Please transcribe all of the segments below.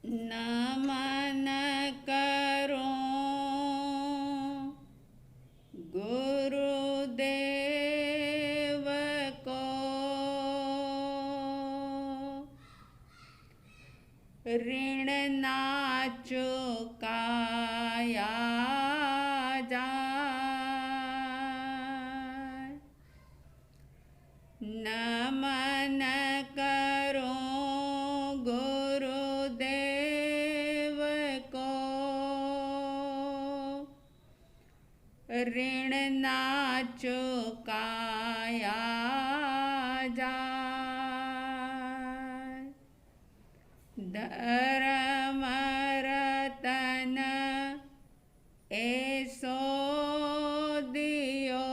नमन करो गुरुदेव को, ऋण ना चुकाया जाए। नमन करो गुरुदेव को, ऋण ना चुकाया जाए। धर्म रतन ऐसो दियो,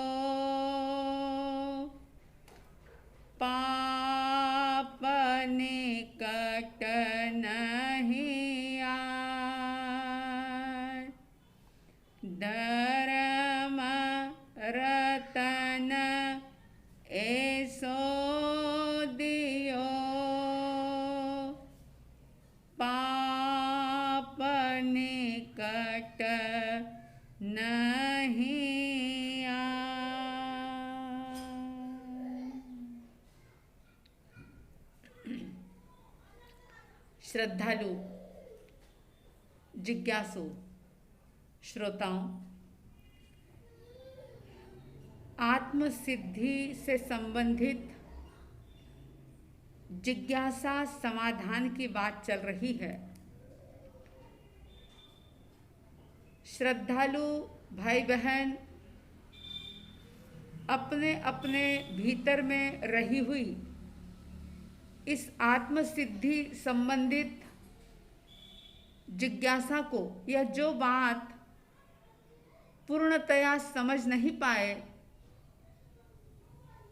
पाप निकट नहीं आए। धर्म रतन ऐसो दियो, पाप निकट नहीं आए। श्रद्धालु जिज्ञासु श्रोताओं, आत्मसिद्धि से संबंधित जिज्ञासा समाधान की बात चल रही है। श्रद्धालु भाई बहन अपने अपने भीतर में रही हुई इस आत्मसिद्धि संबंधित जिज्ञासा को, या जो बात पूर्णतया समझ नहीं पाए,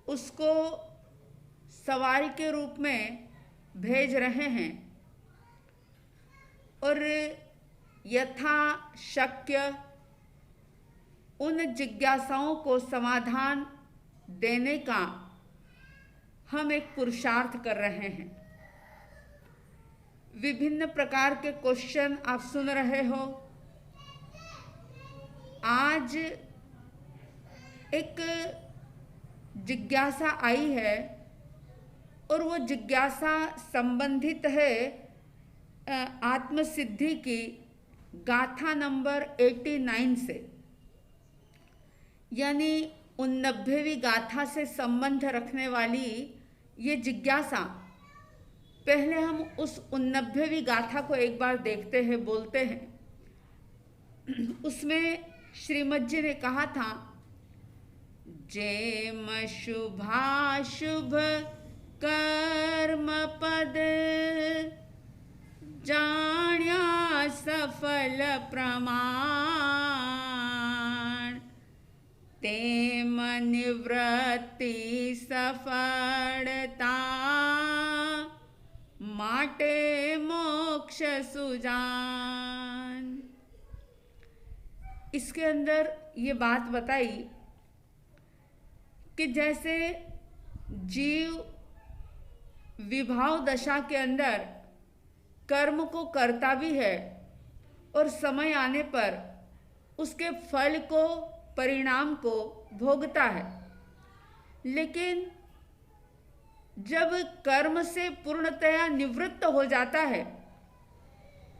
उसको सवाल के रूप में भेज रहे हैं और यथाशक्य उन जिज्ञासाओं को समाधान देने का हम एक पुरुषार्थ कर रहे हैं। विभिन्न प्रकार के क्वेश्चन आप सुन रहे हो। आज एक जिज्ञासा आई है और वो जिज्ञासा संबंधित है आत्मसिद्धि की गाथा नंबर 89 से, यानी 89वीं गाथा से संबंध रखने वाली ये जिज्ञासा। पहले हम उस 89वीं गाथा को एक बार देखते हैं, बोलते हैं। उसमें श्रीमद जी ने कहा था, जेम शुभाशुभ कर्म पद जाण्या सफल प्रमाण, तेम निवृत्ति सफलता माटे मोक्ष सुजान। इसके अंदर ये बात बताई कि जैसे जीव विभाव दशा के अंदर कर्म को करता भी है और समय आने पर उसके फल को, परिणाम को भोगता है, लेकिन जब कर्म से पूर्णतया निवृत्त हो जाता है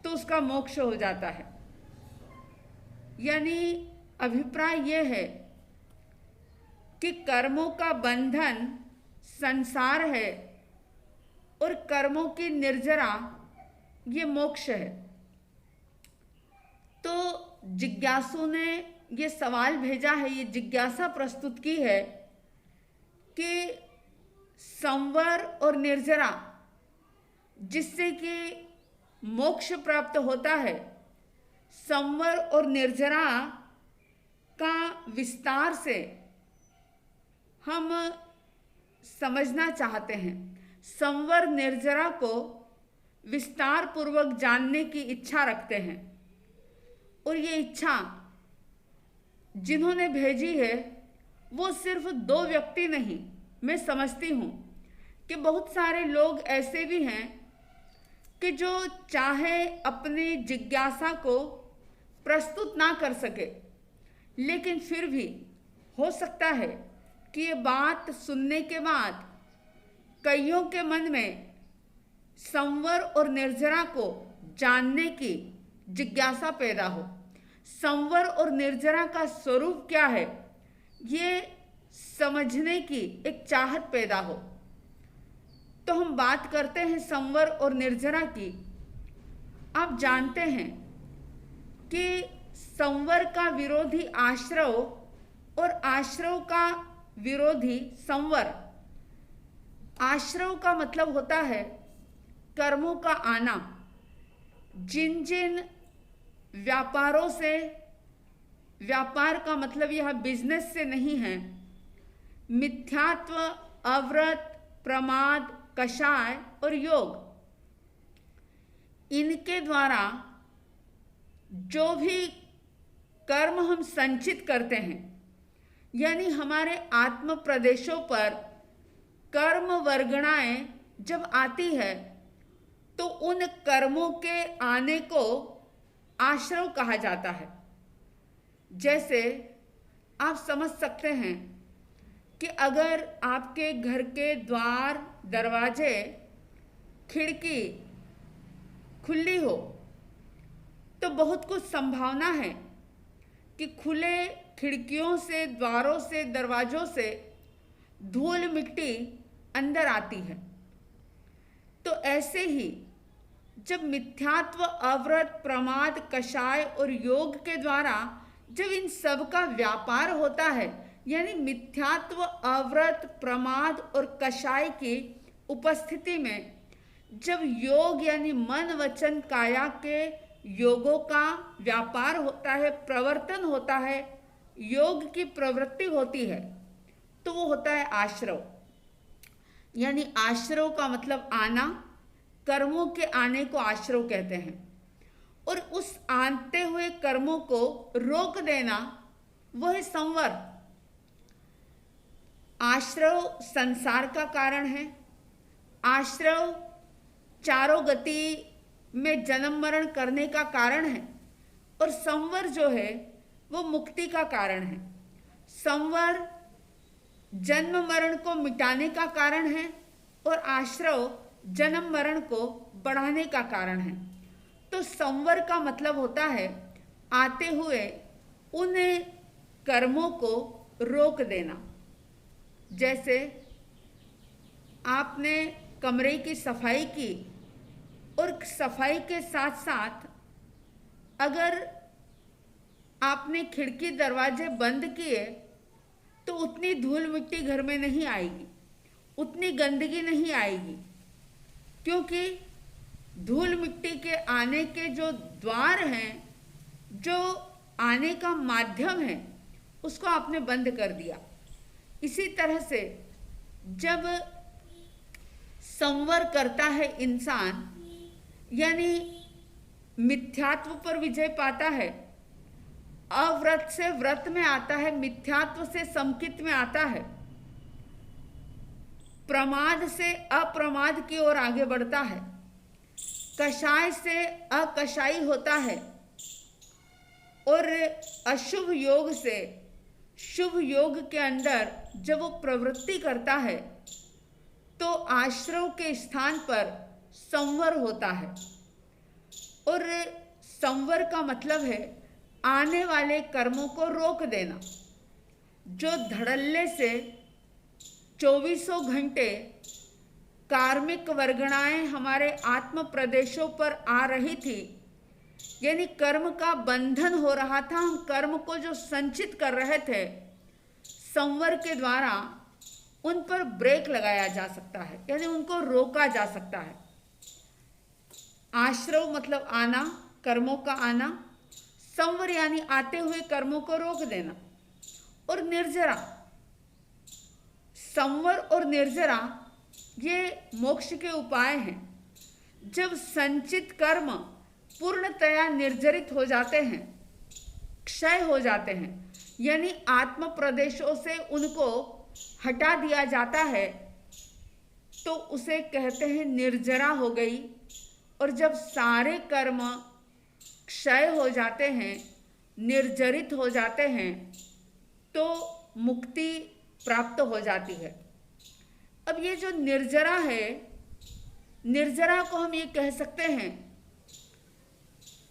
तो उसका मोक्ष हो जाता है। यानी अभिप्राय यह है कि कर्मों का बंधन संसार है और कर्मों की निर्जरा ये मोक्ष है। तो जिज्ञासु ने ये सवाल भेजा है, ये जिज्ञासा प्रस्तुत की है कि संवर और निर्जरा जिससे कि मोक्ष प्राप्त होता है, संवर और निर्जरा का विस्तार से हम समझना चाहते हैं। संवर निर्जरा को विस्तार पूर्वक जानने की इच्छा रखते हैं और ये इच्छा जिन्होंने भेजी है वो सिर्फ 2 व्यक्ति नहीं, मैं समझती हूँ कि बहुत सारे लोग ऐसे भी हैं कि जो चाहे अपनी जिज्ञासा को प्रस्तुत ना कर सके, लेकिन फिर भी हो सकता है कि ये बात सुनने के बाद कईयों के मन में संवर और निर्जरा को जानने की जिज्ञासा पैदा हो। संवर और निर्जरा का स्वरूप क्या है, ये समझने की एक चाहत पैदा हो। तो हम बात करते हैं संवर और निर्जरा की। आप जानते हैं कि संवर का विरोधी आश्रव और आश्रव का विरोधी संवर। आश्रव का मतलब होता है कर्मों का आना। जिन जिन व्यापारों से, व्यापार का मतलब यह बिजनेस से नहीं है, मिथ्यात्व, अव्रत, प्रमाद, कषाय और योग, इनके द्वारा जो भी कर्म हम संचित करते हैं, यानी हमारे आत्म प्रदेशों पर कर्म वर्गणाएं जब आती है तो उन कर्मों के आने को आश्रव कहा जाता है। जैसे आप समझ सकते हैं कि अगर आपके घर के द्वार, दरवाजे, खिड़की खुली हो तो बहुत कुछ संभावना है कि खुले खिड़कियों से, द्वारों से, दरवाजों से धूल मिट्टी अंदर आती है। तो ऐसे ही जब मिथ्यात्व, अव्रत, प्रमाद, कषाय और योग के द्वारा जब इन सब का व्यापार होता है, यानी मिथ्यात्व, अव्रत, प्रमाद और कषाय की उपस्थिति में जब योग यानी मन, वचन, काया के योगों का व्यापार होता है, प्रवर्तन होता है, योग की प्रवृत्ति होती है, तो वो होता है आश्रव। यानी आश्रव का मतलब आना, कर्मों के आने को आश्रव कहते हैं। और उस आते हुए कर्मों को रोक देना वो है संवर। आश्रव संसार का कारण है। आश्रव चारों गति में जन्म मरण करने का कारण है। और संवर जो है वो मुक्ति का कारण है। संवर जन्म मरण को मिटाने का कारण है और आश्रव जन्म मरण को बढ़ाने का कारण है। तो संवर का मतलब होता है आते हुए उन कर्मों को रोक देना। जैसे आपने कमरे की सफाई की और सफाई के साथ साथ अगर आपने खिड़की दरवाजे बंद किए तो उतनी धूल मिट्टी घर में नहीं आएगी, उतनी गंदगी नहीं आएगी, क्योंकि धूल मिट्टी के आने के जो द्वार हैं, जो आने का माध्यम है, उसको आपने बंद कर दिया। इसी तरह से जब संवर करता है इंसान, यानी मिथ्यात्व पर विजय पाता है, अव्रत से व्रत में आता है, मिथ्यात्व से समकित में आता है, प्रमाद से अप्रमाद की ओर आगे बढ़ता है, कषाय से अकषाई होता है और अशुभ योग से शुभ योग के अंदर जब वो प्रवृत्ति करता है तो आश्रव के स्थान पर संवर होता है। और संवर का मतलब है आने वाले कर्मों को रोक देना। जो धड़ल्ले से 24 घंटे कार्मिक वर्गणाएं हमारे आत्म प्रदेशों पर आ रही थी, यानी कर्म का बंधन हो रहा था, हम कर्म को जो संचित कर रहे थे, संवर के द्वारा उन पर ब्रेक लगाया जा सकता है, यानी उनको रोका जा सकता है। आश्रव मतलब आना, कर्मों का आना, संवर यानी आते हुए कर्मों को रोक देना। और निर्जरा, संवर और निर्जरा ये मोक्ष के उपाय हैं। जब संचित कर्म पूर्णतया निर्जरित हो जाते हैं, क्षय हो जाते हैं, यानी आत्म प्रदेशों से उनको हटा दिया जाता है, तो उसे कहते हैं निर्जरा हो गई। और जब सारे कर्म क्षय हो जाते हैं, निर्जरित हो जाते हैं, तो मुक्ति प्राप्त हो जाती है। अब ये जो निर्जरा है, निर्जरा को हम ये कह सकते हैं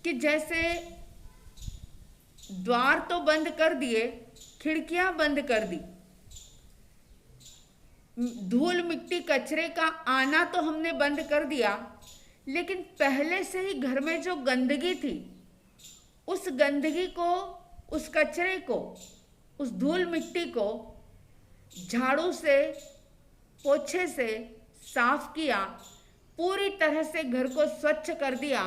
कि जैसे द्वार तो बंद कर दिए, खिड़कियां बंद कर दी, धूल मिट्टी कचरे का आना तो हमने बंद कर दिया, लेकिन पहले से ही घर में जो गंदगी थी, उस गंदगी को, उस कचरे को, उस धूल मिट्टी को झाड़ू से, पोछे से साफ किया, पूरी तरह से घर को स्वच्छ कर दिया।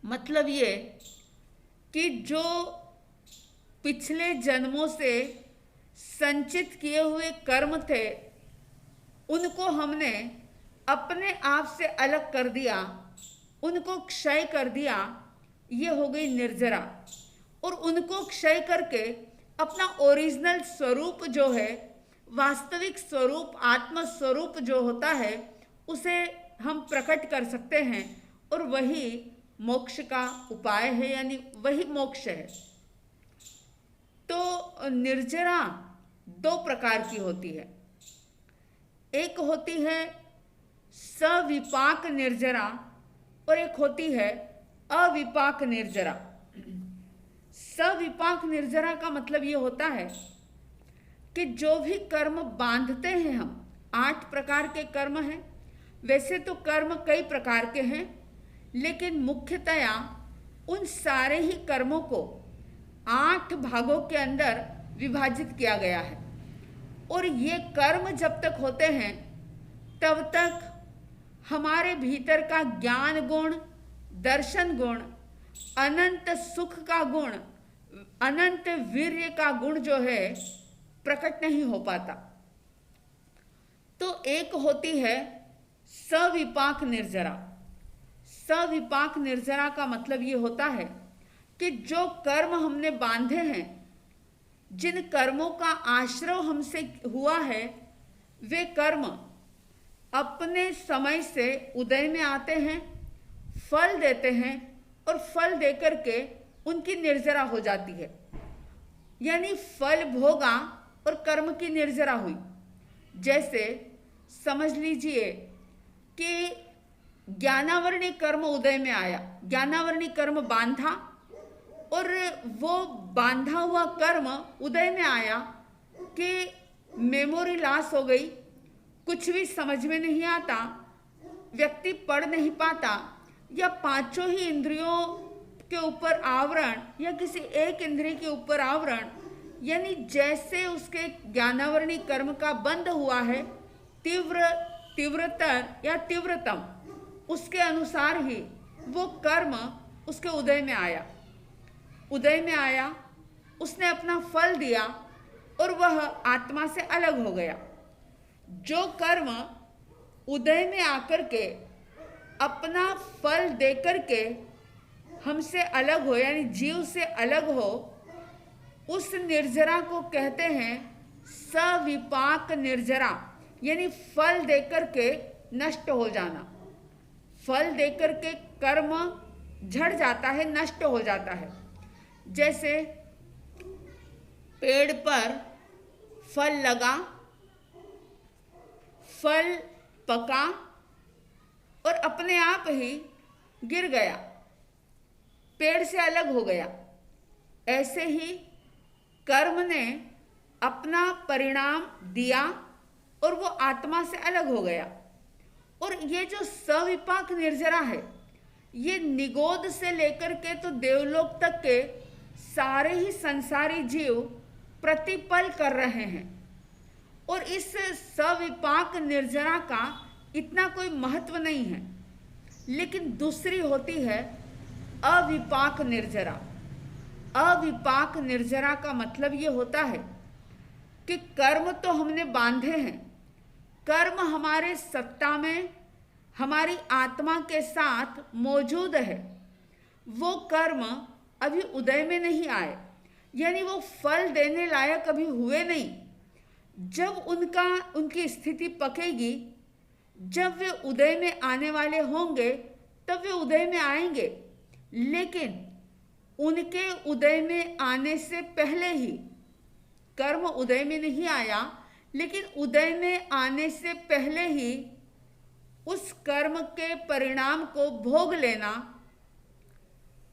मतलब ये कि जो पिछले जन्मों से संचित किए हुए कर्म थे, उनको हमने अपने आप से अलग कर दिया, उनको क्षय कर दिया। ये हो गई निर्जरा। और उनको क्षय करके अपना ओरिजिनल स्वरूप जो है, वास्तविक स्वरूप, आत्म स्वरूप जो होता है, उसे हम प्रकट कर सकते हैं, और वही मोक्ष का उपाय है, यानी वही मोक्ष है। तो निर्जरा दो प्रकार की होती है। एक होती है सविपाक निर्जरा और एक होती है अविपाक निर्जरा। सविपाक निर्जरा का मतलब ये होता है कि जो भी कर्म बांधते हैं हम, 8 प्रकार के कर्म हैं। वैसे तो कर्म कई प्रकार के हैं, लेकिन मुख्यतया उन सारे ही कर्मों को 8 भागों के अंदर विभाजित किया गया है। और ये कर्म जब तक होते हैं, तब तक हमारे भीतर का ज्ञान गुण, दर्शन गुण, अनंत सुख का गुण, अनंत वीर्य का गुण जो है, प्रकट नहीं हो पाता। तो एक होती है सविपाक निर्जरा। सविपाक निर्जरा का मतलब ये होता है कि जो कर्म हमने बांधे हैं, जिन कर्मों का आश्रय हमसे हुआ है, वे कर्म अपने समय से उदय में आते हैं, फल देते हैं, और फल देकर के उनकी निर्जरा हो जाती है। यानी फल भोगा और कर्म की निर्जरा हुई। जैसे समझ लीजिए कि ज्ञानावरणी कर्म उदय में आया, ज्ञानावरणी कर्म बांधा, और वो बांधा हुआ कर्म उदय में आया कि मेमोरी लॉस हो गई, कुछ भी समझ में नहीं आता, व्यक्ति पढ़ नहीं पाता, या 5 ही इंद्रियों के ऊपर आवरण, या किसी एक इंद्रिय के ऊपर आवरण, यानी जैसे उसके ज्ञानावरणी कर्म का बंद हुआ है, तीव्रतर या तीव्रतम, उसके अनुसार ही वो कर्म उसके उदय में आया। उदय में आया, उसने अपना फल दिया, और वह आत्मा से अलग हो गया। जो कर्म उदय में आकर के अपना फल देकर के हमसे अलग हो, यानी जीव से अलग हो, उस निर्जरा को कहते हैं सविपाक निर्जरा। यानी फल देकर के नष्ट हो जाना, फल देकर के कर्म झड़ जाता है, नष्ट हो जाता है। जैसे पेड़ पर फल लगा, फल पका और अपने आप ही गिर गया, पेड़ से अलग हो गया। ऐसे ही कर्म ने अपना परिणाम दिया और वो आत्मा से अलग हो गया। और ये जो सविपाक निर्जरा है, ये निगोद से लेकर के तो देवलोक तक के सारे ही संसारी जीव प्रतिपल कर रहे हैं। और इस सविपाक निर्जरा का इतना कोई महत्व नहीं है। लेकिन दूसरी होती है अविपाक निर्जरा। अविपाक निर्जरा का मतलब ये होता है कि कर्म तो हमने बांधे हैं, कर्म हमारे सत्ता में, हमारी आत्मा के साथ मौजूद है, वो कर्म अभी उदय में नहीं आए, यानी वो फल देने लायक अभी हुए नहीं। जब उनकी स्थिति पकेगी, जब वे उदय में आने वाले होंगे तब वे उदय में आएंगे, लेकिन उनके उदय में आने से पहले ही, कर्म उदय में नहीं आया लेकिन उदय में आने से पहले ही उस कर्म के परिणाम को भोग लेना,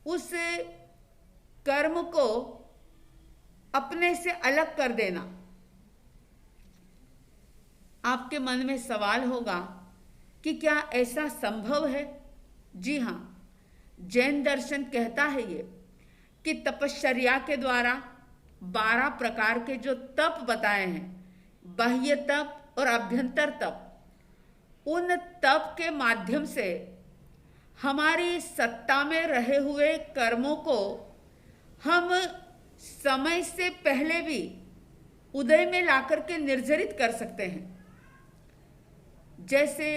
उस कर्म को अपने से अलग कर देना। आपके मन में सवाल होगा कि क्या ऐसा संभव है? जी हाँ, जैन दर्शन कहता है ये कि तपश्चर्या के द्वारा 12 प्रकार के जो तप बताए हैं, बाह्य तप और अभ्यंतर तप, उन तप के माध्यम से हमारी सत्ता में रहे हुए कर्मों को हम समय से पहले भी उदय में लाकर के निर्जरित कर सकते हैं। जैसे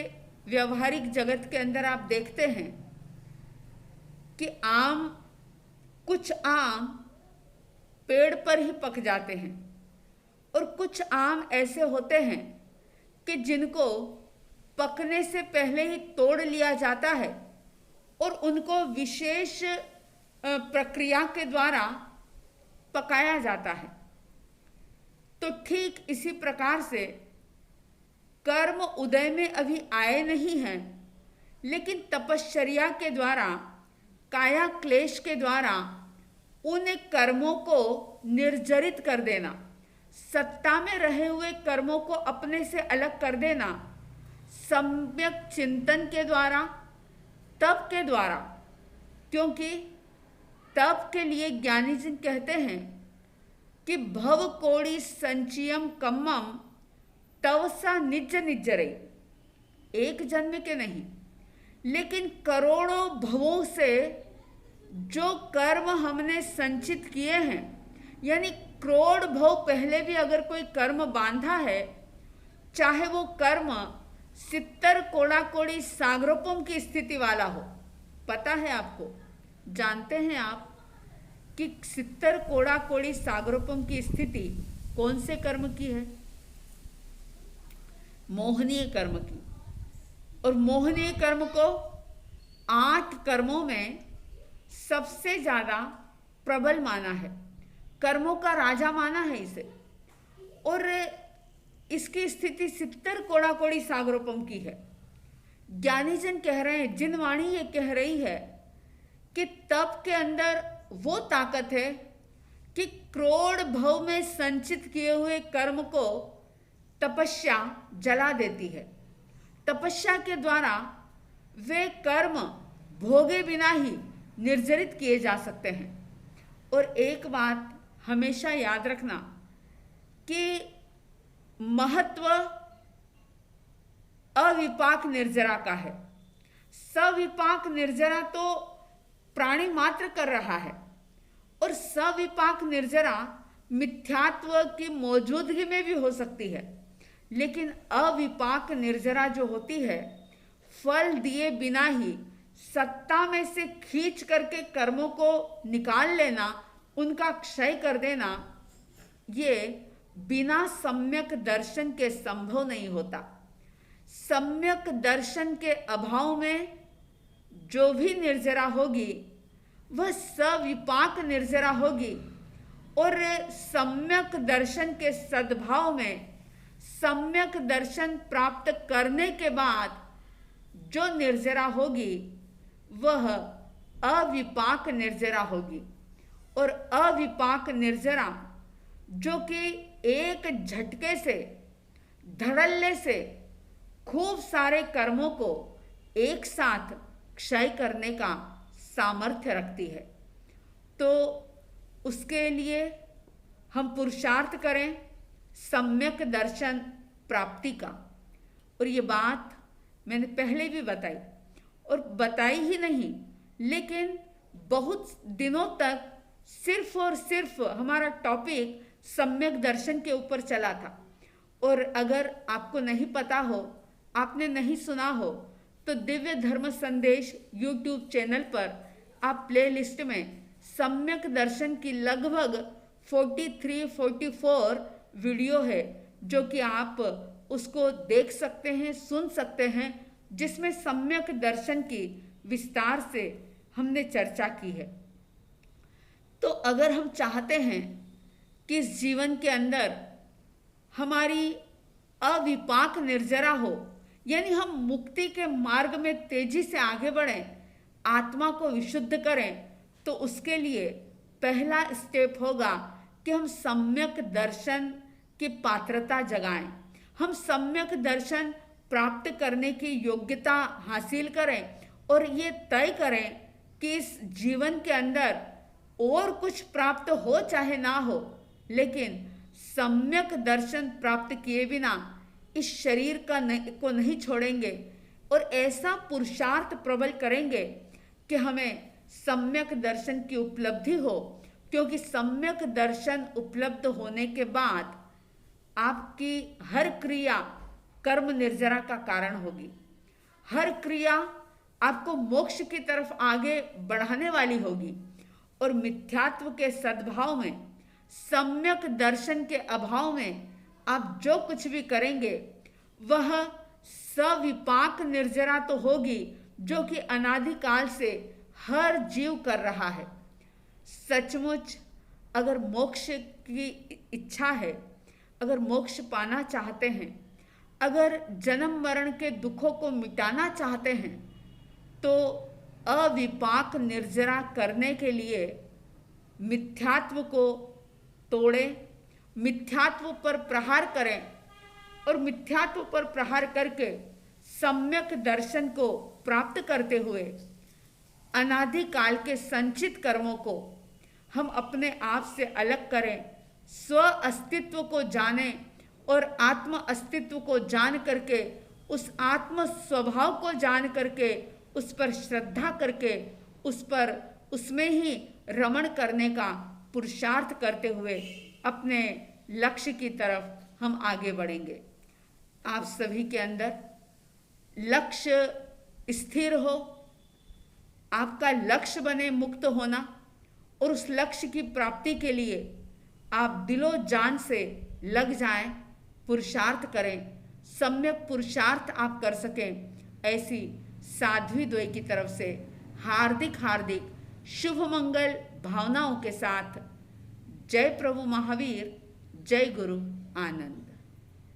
व्यवहारिक जगत के अंदर आप देखते हैं कि कुछ आम पेड़ पर ही पक जाते हैं और कुछ आम ऐसे होते हैं कि जिनको पकने से पहले ही तोड़ लिया जाता है और उनको विशेष प्रक्रिया के द्वारा पकाया जाता है। तो ठीक इसी प्रकार से कर्म उदय में अभी आए नहीं हैं, लेकिन तपश्चर्या के द्वारा, काया क्लेश के द्वारा उन कर्मों को निर्जरित कर देना, सत्ता में रहे हुए कर्मों को अपने से अलग कर देना, सम्यक चिंतन के द्वारा, तप के द्वारा। क्योंकि तप के लिए ज्ञानी जन कहते हैं कि भव कोड़ी संचियम कम्मम तवसा निज निजरे, एक जन्म के नहीं लेकिन करोड़ों भवों से जो कर्म हमने संचित किए हैं, यानी करोड़ भव पहले भी अगर कोई कर्म बांधा है, चाहे वो कर्म सित्तर कोड़ा कोड़ी सागरोपम की स्थिति वाला हो। पता है आपको, जानते हैं आप कि सित्तर कोड़ा कोड़ी सागरोपम की स्थिति कौन से कर्म की है? मोहनीय कर्म की। और मोहनीय कर्म को 8 कर्मों में सबसे ज्यादा प्रबल माना है, कर्मों का राजा माना है इसे। और इसकी स्थिति 70 कोड़ा कोड़ी सागरोपम की है। ज्ञानी जन कह रहे हैं, जिन वाणी ये कह रही है कि तप के अंदर वो ताकत है कि करोड़ भव में संचित किए हुए कर्म को तपस्या जला देती है। तपस्या के द्वारा वे कर्म भोगे बिना ही निर्जरित किए जा सकते हैं। और एक बात हमेशा याद रखना कि महत्व अविपाक निर्जरा का है। सविपाक निर्जरा तो प्राणी मात्र कर रहा है और सविपाक निर्जरा मिथ्यात्व की मौजूदगी में भी हो सकती है, लेकिन अविपाक निर्जरा जो होती है, फल दिए बिना ही सत्ता में से खींच करके कर्मों को निकाल लेना, उनका क्षय कर देना, ये बिना सम्यक दर्शन के संभव नहीं होता। सम्यक दर्शन के अभाव में जो भी निर्जरा होगी वह सविपाक निर्जरा होगी। और सम्यक दर्शन के सद्भाव में, सम्यक दर्शन प्राप्त करने के बाद जो निर्जरा होगी वह अविपाक निर्जरा होगी। और अविपाक निर्जरा जो कि एक झटके से, धड़ल्ले से खूब सारे कर्मों को एक साथ क्षय करने का सामर्थ्य रखती है, तो उसके लिए हम पुरुषार्थ करें सम्यक दर्शन प्राप्ति का। और ये बात मैंने पहले भी बताई, और बताई ही नहीं लेकिन बहुत दिनों तक सिर्फ और सिर्फ हमारा टॉपिक सम्यक दर्शन के ऊपर चला था। और अगर आपको नहीं पता हो, आपने नहीं सुना हो, तो दिव्य धर्म संदेश यूट्यूब चैनल पर आप प्लेलिस्ट में सम्यक दर्शन की लगभग 43-44 वीडियो है, जो कि आप उसको देख सकते हैं, सुन सकते हैं, जिसमें सम्यक दर्शन की विस्तार से हमने चर्चा की है। तो अगर हम चाहते हैं कि इस जीवन के अंदर हमारी अविपाक निर्जरा हो, यानी हम मुक्ति के मार्ग में तेजी से आगे बढ़ें, आत्मा को विशुद्ध करें, तो उसके लिए पहला स्टेप होगा कि हम सम्यक दर्शन की पात्रता जगाएं। हम सम्यक दर्शन प्राप्त करने की योग्यता हासिल करें और ये तय करें कि इस जीवन के अंदर और कुछ प्राप्त हो चाहे ना हो, लेकिन सम्यक दर्शन प्राप्त किए बिना इस शरीर को नहीं छोड़ेंगे और ऐसा पुरुषार्थ प्रबल करेंगे कि हमें सम्यक दर्शन की उपलब्धि हो, क्योंकि सम्यक दर्शन उपलब्ध होने के बाद आपकी हर क्रिया कर्म निर्जरा का कारण होगी। हर क्रिया आपको मोक्ष की तरफ आगे बढ़ाने वाली होगी और मिथ्यात्व के सद्भाव में, सम्यक दर्शन के अभाव में आप जो कुछ भी करेंगे वह सविपाक निर्जरा तो होगी, जो कि अनादिकाल से हर जीव कर रहा है। सचमुच अगर मोक्ष की इच्छा है, अगर मोक्ष पाना चाहते हैं, अगर जन्म मरण के दुखों को मिटाना चाहते हैं, तो अविपाक निर्जरा करने के लिए मिथ्यात्व को तोड़ें, मिथ्यात्व पर प्रहार करें और मिथ्यात्व पर प्रहार करके सम्यक दर्शन को प्राप्त करते हुए अनादिकाल के संचित कर्मों को हम अपने आप से अलग करें, स्व अस्तित्व को जानें और आत्म अस्तित्व को जान करके, उस आत्म स्वभाव को जान करके, उस पर श्रद्धा करके, उसमें ही रमण करने का पुरुषार्थ करते हुए अपने लक्ष्य की तरफ हम आगे बढ़ेंगे। आप सभी के अंदर लक्ष्य स्थिर हो, आपका लक्ष्य बने मुक्त होना, और उस लक्ष्य की प्राप्ति के लिए आप दिलो जान से लग जाएं, पुरुषार्थ करें, सम्यक पुरुषार्थ आप कर सकें। ऐसी साध्वी द्वय की तरफ से हार्दिक हार्दिक शुभ मंगल भावनाओं के साथ जय प्रभु महावीर, जय गुरु आनंद।